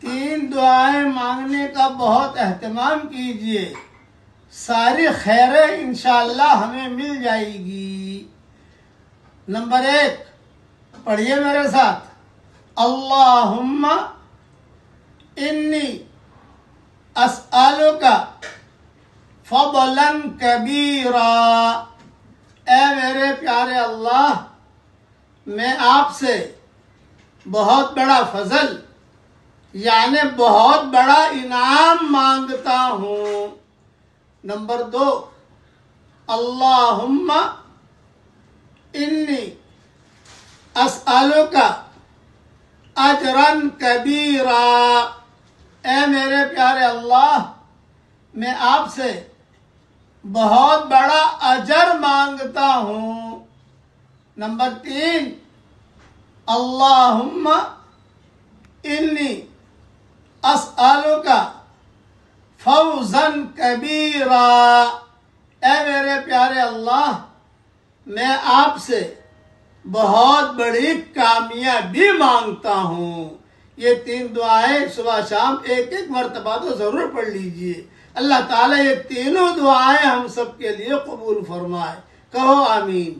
تین دعائیں مانگنے کا بہت اہتمام کیجئے، ساری خیریں انشاءاللہ ہمیں مل جائے گی۔ نمبر 1 پڑھیے میرے ساتھ، اللہم انی اسألک فضلا کبیرا، اے میرے پیارے اللہ، میں آپ سے بہت بڑا فضل یعنی بہت بڑا انعام مانگتا ہوں۔ نمبر 2 اللہم انی اسألک اجرا کبیرا، اے میرے پیارے اللہ، میں آپ سے بہت بڑا اجر مانگتا ہوں۔ نمبر 3 اللہم انی اسألک فوزا کبیرا، اے میرے پیارے اللہ، میں آپ سے بہت بڑی کامیابی مانگتا ہوں۔ یہ 3 دعائیں صبح شام ایک مرتبہ تو ضرور پڑھ لیجئے۔ اللہ تعالیٰ یہ تینوں دعائیں ہم سب کے لیے قبول فرمائے، کہو آمین۔